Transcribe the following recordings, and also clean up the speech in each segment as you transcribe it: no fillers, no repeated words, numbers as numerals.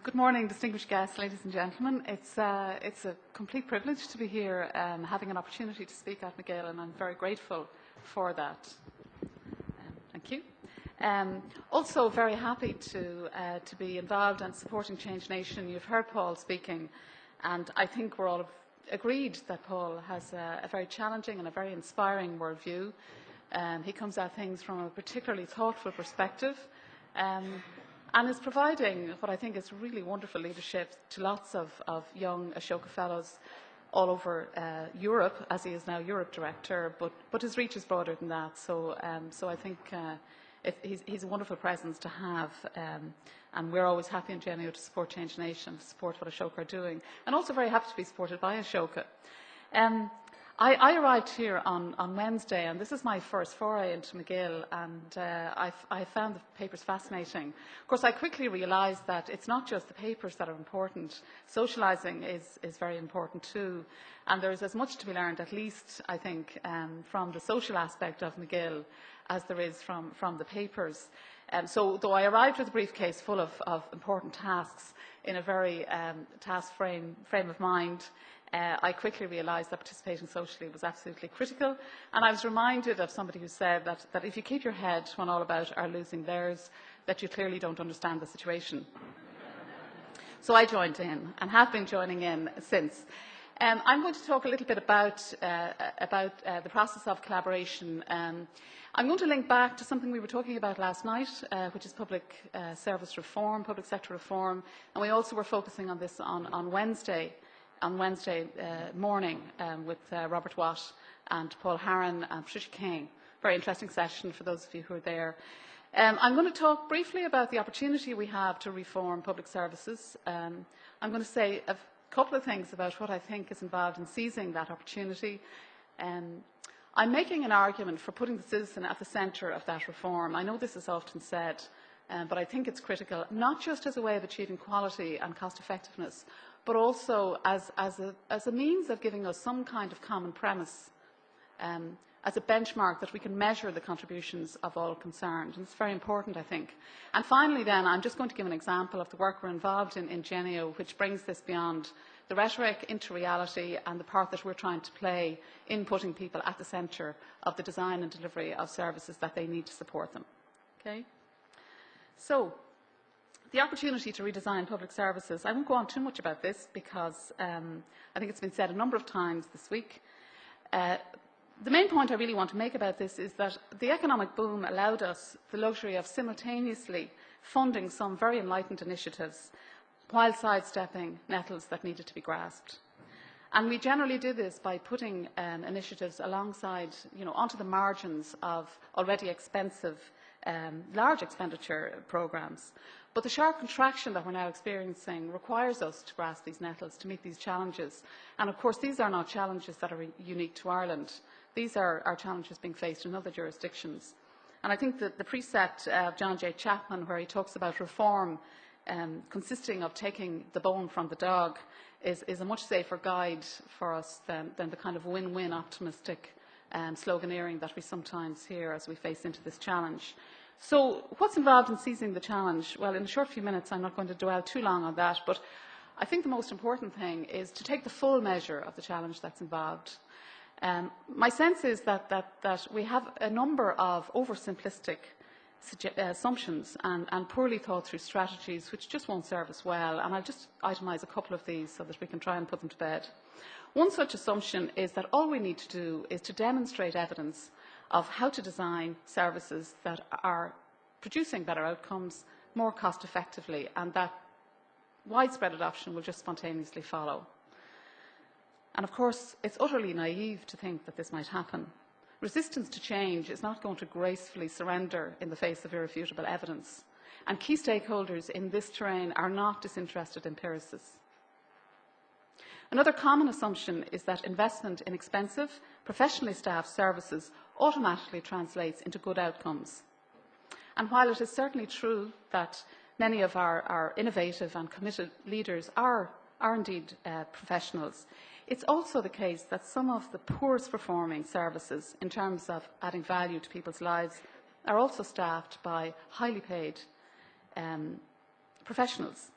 Good morning, distinguished guests, ladies and gentlemen. It's a complete privilege to be here having an opportunity to speak at McGill, and I'm very grateful for that. Thank you. Also very happy to be involved and supporting Change Nation. You've heard Paul speaking, and I think we're all agreed that Paul has a very challenging and a very inspiring worldview. He comes at things from a particularly thoughtful perspective. And is providing what I think is really wonderful leadership to lots of young Ashoka Fellows all over Europe, as he is now Europe Director, but his reach is broader than that. So I think he's a wonderful presence to have, and we're always happy in GNO to support Change Nation, to support what Ashoka are doing, and also very happy to be supported by Ashoka. I arrived here on Wednesday, and this is my first foray into McGill, and I found the papers fascinating. Of course, I quickly realised that it's not just the papers that are important. Socialising is very important too, and there is as much to be learned, at least, I think, from the social aspect of McGill as there is from the papers. So though I arrived with a briefcase full of important tasks in a very task frame of mind, I quickly realised that participating socially was absolutely critical, and I was reminded of somebody who said that if you keep your head when all about are losing theirs, that you clearly don't understand the situation. So I joined in and have been joining in since. I'm going to talk a little bit about the process of collaboration. I'm going to link back to something we were talking about last night, which is public service reform, public sector reform, and we also were focusing on this on Wednesday morning with Robert Watt and Paul Harron and Patricia King. Very interesting session for those of you who are there. I'm going to talk briefly about the opportunity we have to reform public services. I'm going to say a couple of things about what I think is involved in seizing that opportunity. I'm making an argument for putting the citizen at the centre of that reform. I know this is often said, but I think it's critical, not just as a way of achieving quality and cost effectiveness, but also as a means of giving us some kind of common premise, as a benchmark that we can measure the contributions of all concerned. And it's very important, I think. And finally then, I'm just going to give an example of the work we're involved in GENIO, which brings this beyond the rhetoric into reality and the part that we're trying to play in putting people at the centre of the design and delivery of services that they need to support them. Okay? So, the opportunity to redesign public services. I won't go on too much about this because I think it's been said a number of times this week. The main point I really want to make about this is that the economic boom allowed us the luxury of simultaneously funding some very enlightened initiatives while sidestepping nettles that needed to be grasped. And we generally did this by putting initiatives alongside, onto the margins of already expensive, large expenditure programmes. But the sharp contraction that we're now experiencing requires us to grasp these nettles, to meet these challenges. And of course, these are not challenges that are unique to Ireland. These are challenges being faced in other jurisdictions. And I think that the precept of John J. Chapman, where he talks about reform consisting of taking the bone from the dog, is a much safer guide for us than the kind of win-win optimistic sloganeering that we sometimes hear as we face into this challenge. So what's involved in seizing the challenge? Well, in a short few minutes, I'm not going to dwell too long on that, but I think the most important thing is to take the full measure of the challenge that's involved. My sense is that we have a number of oversimplistic assumptions and poorly thought through strategies which just won't serve us well, and I'll just itemise a couple of these so that we can try and put them to bed. One such assumption is that all we need to do is to demonstrate evidence of how to design services that are producing better outcomes more cost effectively, and that widespread adoption will just spontaneously follow. And of course, it's utterly naive to think that this might happen. Resistance to change is not going to gracefully surrender in the face of irrefutable evidence, and key stakeholders in this terrain are not disinterested empiricists. Another common assumption is that investment in expensive, professionally staffed services automatically translates into good outcomes. And while it is certainly true that many of our innovative and committed leaders are indeed professionals, it's also the case that some of the poorest performing services in terms of adding value to people's lives are also staffed by highly paid professionals.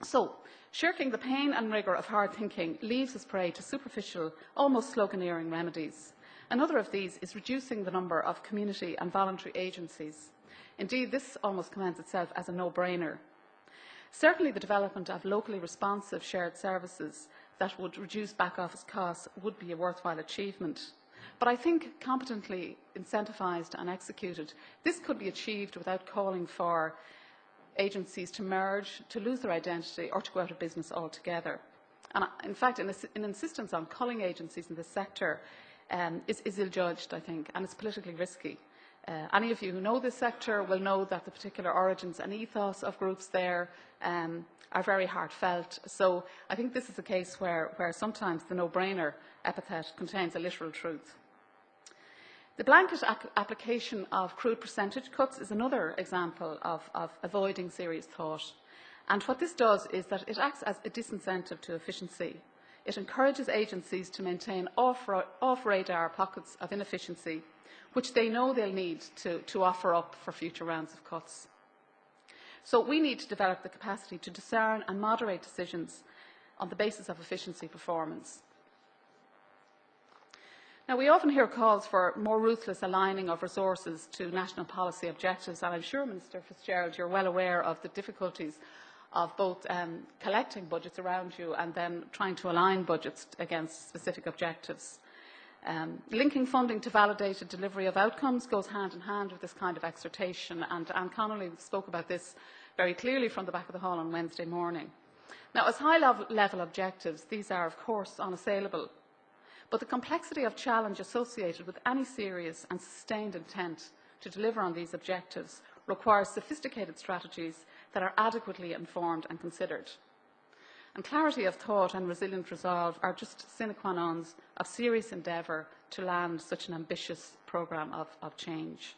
So, shirking the pain and rigour of hard thinking leaves us prey to superficial, almost sloganeering remedies. Another of these is reducing the number of community and voluntary agencies. Indeed, this almost commends itself as a no-brainer. Certainly, the development of locally responsive shared services that would reduce back-office costs would be a worthwhile achievement. But I think competently incentivised and executed, this could be achieved without calling for agencies to merge, to lose their identity, or to go out of business altogether. And in fact, an insistence on culling agencies in this sector is ill-judged, I think, and it's politically risky. Any of you who know this sector will know that the particular origins and ethos of groups there are very heartfelt. So I think this is a case where sometimes the no-brainer epithet contains a literal truth. The blanket application of crude percentage cuts is another example of avoiding serious thought. And what this does is that it acts as a disincentive to efficiency. It encourages agencies to maintain off-radar pockets of inefficiency, which they know they'll need to offer up for future rounds of cuts. So we need to develop the capacity to discern and moderate decisions on the basis of efficiency performance. Now, we often hear calls for more ruthless aligning of resources to national policy objectives, and I'm sure, Minister Fitzgerald, you're well aware of the difficulties of both collecting budgets around you and then trying to align budgets against specific objectives. Linking funding to validated delivery of outcomes goes hand in hand with this kind of exhortation, and Anne Connolly spoke about this very clearly from the back of the hall on Wednesday morning. Now, as high-level objectives, these are, of course, unassailable, but the complexity of challenge associated with any serious and sustained intent to deliver on these objectives requires sophisticated strategies that are adequately informed and considered. And clarity of thought and resilient resolve are just sine qua nons of serious endeavour to land such an ambitious programme of change.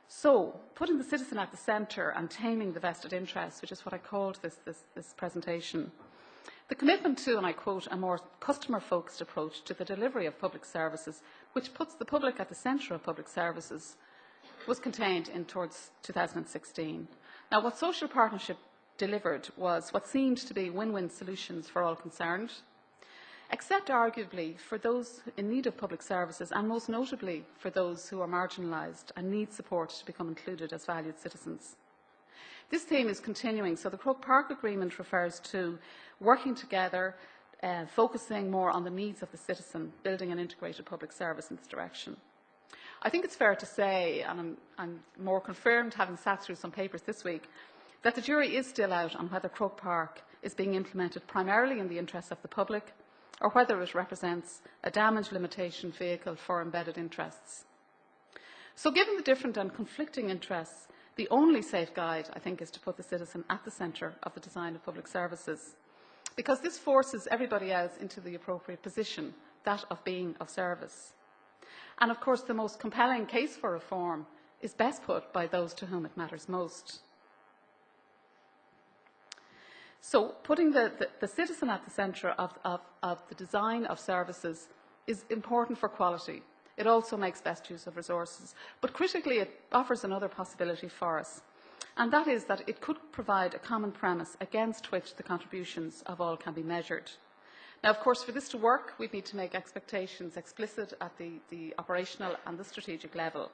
So, putting the citizen at the centre and taming the vested interests, which is what I called this presentation, the commitment to, and I quote, a more customer-focused approach to the delivery of public services, which puts the public at the centre of public services, was contained in towards 2016. Now, what social partnership delivered was what seemed to be win-win solutions for all concerned, except arguably for those in need of public services, and most notably for those who are marginalised and need support to become included as valued citizens. This theme is continuing, so the Croke Park Agreement refers to working together, focusing more on the needs of the citizen, building an integrated public service in this direction. I think it's fair to say, and I'm more confirmed having sat through some papers this week, that the jury is still out on whether Croke Park is being implemented primarily in the interests of the public or whether it represents a damage limitation vehicle for embedded interests. So given the different and conflicting interests, the only safe guide, I think, is to put the citizen at the centre of the design of public services, because this forces everybody else into the appropriate position, that of being of service. And of course, the most compelling case for reform is best put by those to whom it matters most. So putting the citizen at the centre of the design of services is important for quality. It also makes best use of resources. But critically, it offers another possibility for us, and that is that it could provide a common premise against which the contributions of all can be measured. Now, of course, for this to work, we need to make expectations explicit at the operational and the strategic level.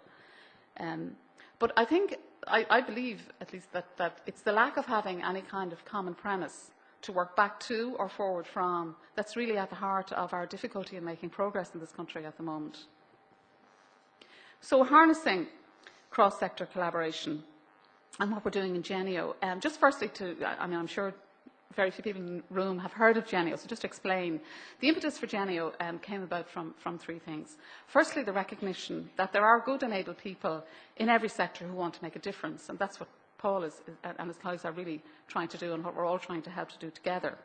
But I believe, at least, that it's the lack of having any kind of common premise to work back to or forward from that's really at the heart of our difficulty in making progress in this country at the moment. So harnessing cross-sector collaboration and what we're doing in Genio. Just firstly I'm sure very few people in the room have heard of Genio, so just to explain. The impetus for Genio came about from three things. Firstly, the recognition that there are good and able people in every sector who want to make a difference, and that's what Paul and his colleagues are really trying to do and what we're all trying to help to do together.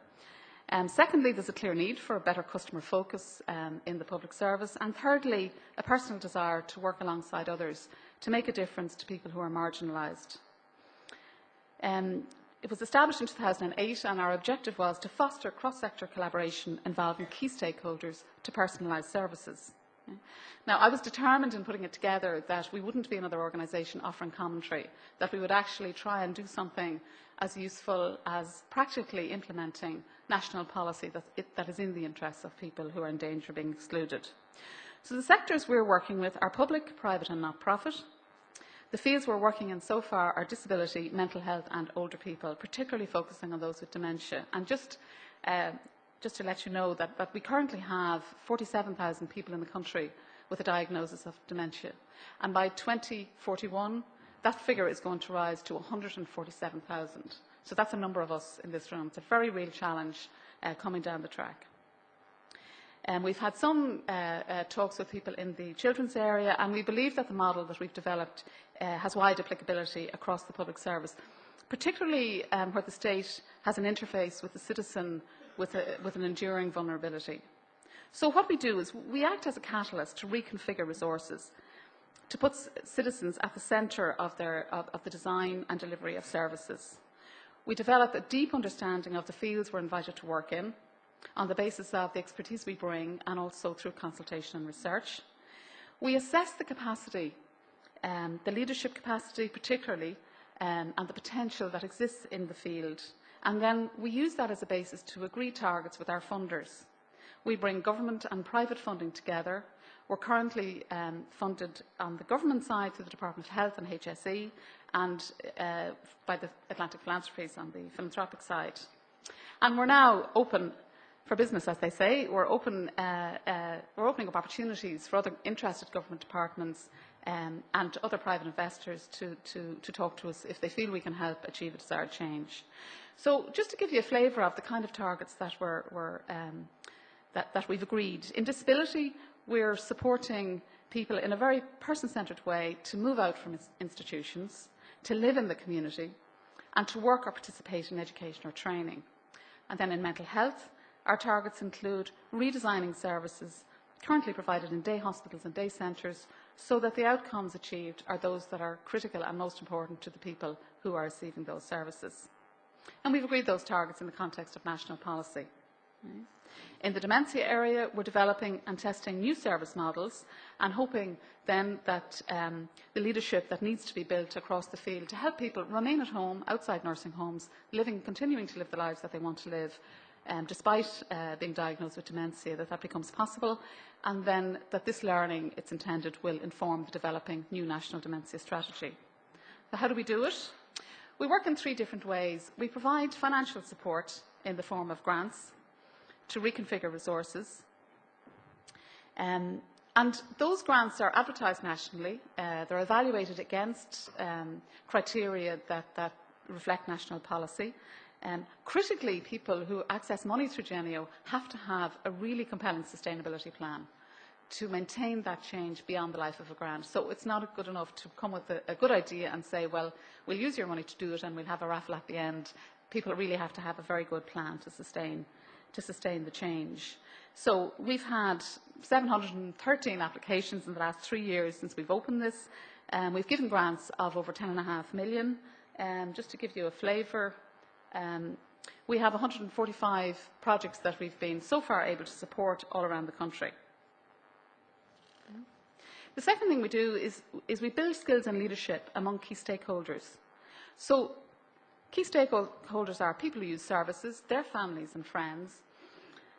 Secondly, there's a clear need for a better customer focus in the public service. And thirdly, a personal desire to work alongside others to make a difference to people who are marginalised. It was established in 2008, and our objective was to foster cross-sector collaboration involving key stakeholders to personalised services. Now, I was determined in putting it together that we wouldn't be another organisation offering commentary, that we would actually try and do something as useful as practically implementing national policy that is in the interests of people who are in danger of being excluded. So the sectors we're working with are public, private and not-profit. The fields we're working in so far are disability, mental health and older people, particularly focusing on those with dementia. And just to let you know that we currently have 47,000 people in the country with a diagnosis of dementia. And by 2041, that figure is going to rise to 147,000. So that's a number of us in this room. It's a very real challenge coming down the track. We've had some talks with people in the children's area, and we believe that the model that we've developed has wide applicability across the public service, particularly where the state has an interface with the citizen with an enduring vulnerability. So what we do is we act as a catalyst to reconfigure resources, to put citizens at the centre of the design and delivery of services. We develop a deep understanding of the fields we're invited to work in, on the basis of the expertise we bring and also through consultation and research. We assess the capacity, the leadership capacity particularly, and the potential that exists in the field. And then we use that as a basis to agree targets with our funders. We bring government and private funding together. We're currently funded on the government side through the Department of Health and HSE, and by the Atlantic Philanthropies on the philanthropic side. And we're now open for business, as they say. We're opening up opportunities for other interested government departments and other private investors to talk to us if they feel we can help achieve a desired change. So just to give you a flavour of the kind of targets that that we've agreed. In disability, we're supporting people in a very person-centred way to move out from institutions, to live in the community, and to work or participate in education or training. And then in mental health, our targets include redesigning services currently provided in day hospitals and day centres so that the outcomes achieved are those that are critical and most important to the people who are receiving those services. And we've agreed those targets in the context of national policy. In the dementia area, we're developing and testing new service models and hoping then that the leadership that needs to be built across the field to help people remain at home, outside nursing homes, continuing to live the lives that they want to live, despite being diagnosed with dementia, that becomes possible, and then that this learning, it's intended, will inform the developing new national dementia strategy. So how do we do it? We work in three different ways. We provide financial support in the form of grants to reconfigure resources. And those grants are advertised nationally. They're evaluated against criteria that reflect national policy. Critically, people who access money through Genio have to have a really compelling sustainability plan to maintain that change beyond the life of a grant. So it's not good enough to come with a good idea and say, well, we'll use your money to do it and we'll have a raffle at the end. People really have to have a very good plan to sustain the change. So we've had 713 applications in the last 3 years since we've opened this. We've given grants of over 10.5 million. Just to give you a flavour, we have 145 projects that we've been so far able to support all around the country. The second thing we do is we build skills and leadership among key stakeholders. So key stakeholders are people who use services, their families and friends,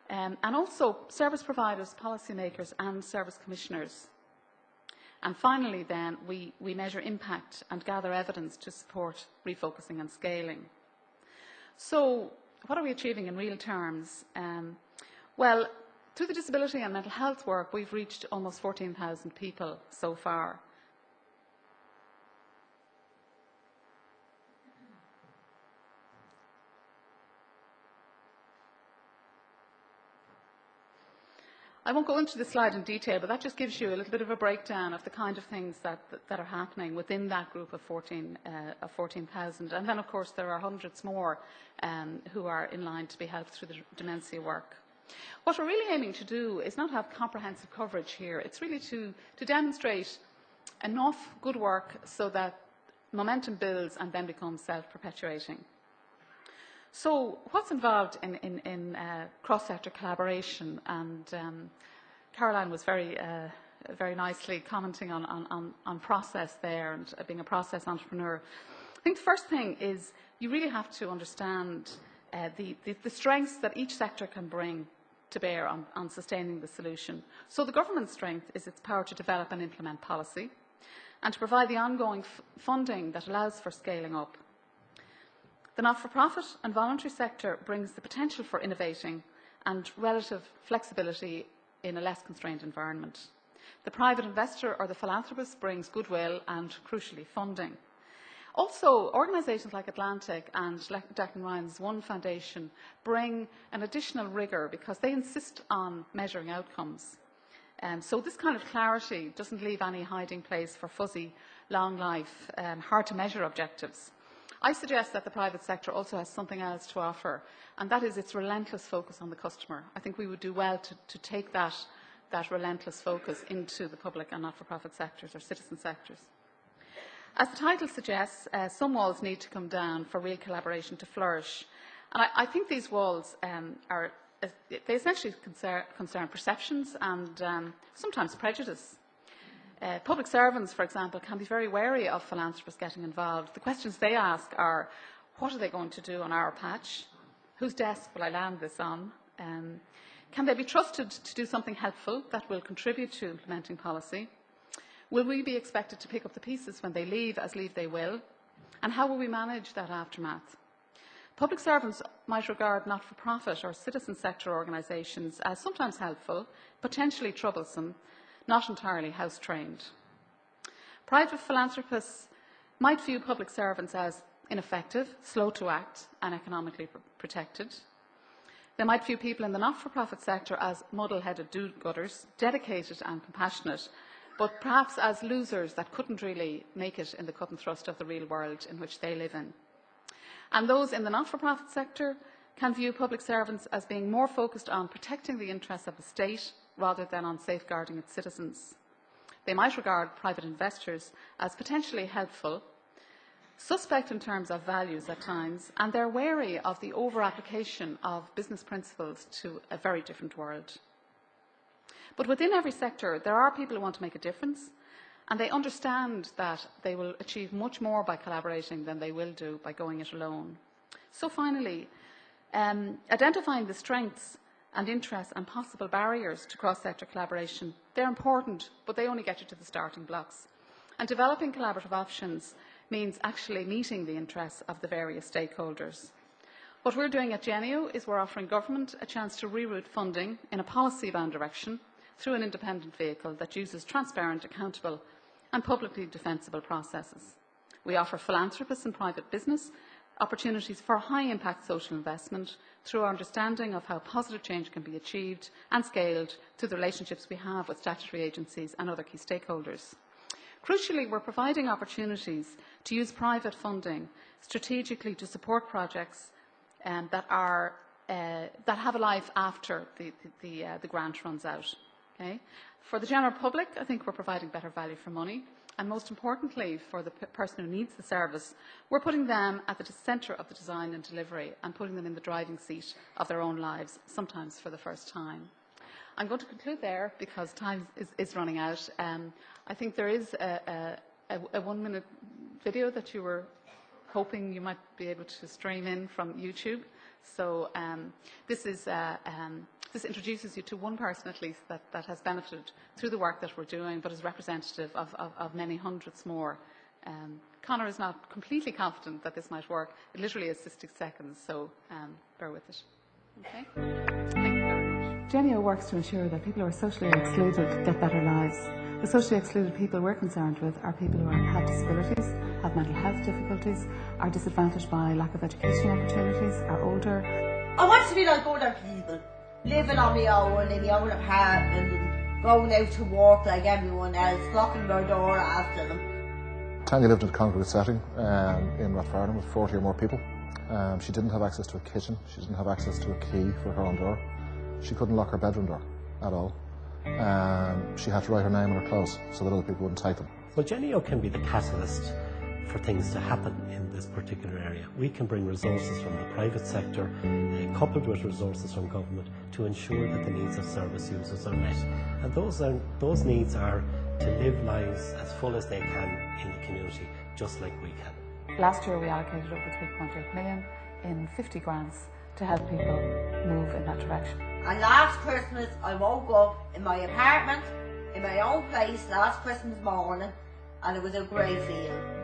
and also service providers, policymakers and service commissioners. And finally then, we measure impact and gather evidence to support refocusing and scaling. So what are we achieving in real terms? Well, through the disability and mental health work, we've reached almost 14,000 people so far. I won't go into this slide in detail, but that just gives you a little bit of a breakdown of the kind of things that are happening within that group of 14,000. And then, of course, there are hundreds more who are in line to be helped through the dementia work. What we're really aiming to do is not have comprehensive coverage here. It's really to demonstrate enough good work so that momentum builds and then becomes self-perpetuating. So what's involved in cross-sector collaboration? And Caroline was very nicely commenting on process there and being a process entrepreneur. I think the first thing is you really have to understand the strengths that each sector can bring to bear on sustaining the solution. So the government's strength is its power to develop and implement policy and to provide the ongoing funding that allows for scaling up. The not-for-profit and voluntary sector brings the potential for innovating and relative flexibility in a less constrained environment. The private investor or the philanthropist brings goodwill and, crucially, funding. Also, organisations like Atlantic and Declan Ryan's One Foundation bring an additional rigour because they insist on measuring outcomes. So this kind of clarity doesn't leave any hiding place for fuzzy, long life, hard to measure objectives. I suggest that the private sector also has something else to offer, and that is its relentless focus on the customer. I think we would do well to take that relentless focus into the public and not-for-profit sectors or citizen sectors. As the title suggests, some walls need to come down for real collaboration to flourish. And I think these walls they essentially concern perceptions and sometimes prejudice. Public servants, for example, can be very wary of philanthropists getting involved. The questions they ask are, what are they going to do on our patch? Whose desk will I land this on? Can they be trusted to do something helpful that will contribute to implementing policy? Will we be expected to pick up the pieces when they leave, as leave they will? And how will we manage that aftermath? Public servants might regard not-for-profit or citizen sector organisations as sometimes helpful, potentially troublesome, not entirely house-trained. Private philanthropists might view public servants as ineffective, slow to act, and economically protected. They might view people in the not-for-profit sector as muddle-headed do-gooders, dedicated and compassionate, but perhaps as losers that couldn't really make it in the cut and thrust of the real world in which they live in. And those in the not-for-profit sector can view public servants as being more focused on protecting the interests of the state rather than on safeguarding its citizens. They might regard private investors as potentially helpful, suspect in terms of values at times, and they're wary of the over-application of business principles to a very different world. But within every sector, there are people who want to make a difference, and they understand that they will achieve much more by collaborating than they will do by going it alone. So finally, identifying the strengths and interests and possible barriers to cross-sector collaboration, they're important, but they only get you to the starting blocks. And developing collaborative options means actually meeting the interests of the various stakeholders. What we're doing at Genio is we're offering government a chance to reroute funding in a policy-bound direction through an independent vehicle that uses transparent, accountable and publicly defensible processes. We offer philanthropists and private business opportunities for high-impact social investment through our understanding of how positive change can be achieved and scaled through the relationships we have with statutory agencies and other key stakeholders. Crucially, we're providing opportunities to use private funding strategically to support projects that have a life after the grant runs out. Okay? For the general public, I think we're providing better value for money. And most importantly, for the person who needs the service, we're putting them at the centre of the design and delivery and putting them in the driving seat of their own lives, sometimes for the first time. I'm going to conclude there because time is running out. I think there is a 1-minute video that you were hoping you might be able to stream in from YouTube. So this introduces you to one person at least that has benefited through the work that we're doing, but is representative of many hundreds more. Conor is not completely confident that this might work. It literally is 60 seconds, so bear with it. Okay? Thank you very much. Genio works to ensure that people who are socially excluded get better lives. The socially excluded people we're concerned with are people who have disabilities, have mental health difficulties, are disadvantaged by lack of educational opportunities, are older. I want to be like other people, living on my own in my own apartment and going out to work like everyone else, locking their door after them. Tanya lived in a congregate setting in Rathfarnham with 40 or more people. She didn't have access to a kitchen, she didn't have access to a key for her own door. She couldn't lock her bedroom door at all. She had to write her name on her clothes so that other people wouldn't take them. Well, Genio can be the catalyst for things to happen in this particular area. We can bring resources from the private sector, coupled with resources from government, to ensure that the needs of service users are met. And those needs are to live lives as full as they can in the community, just like we can. Last year we allocated over 3.8 million in 50 grants to help people move in that direction. And last Christmas I woke up in my apartment, in my own place, last Christmas morning, and it was a great feeling.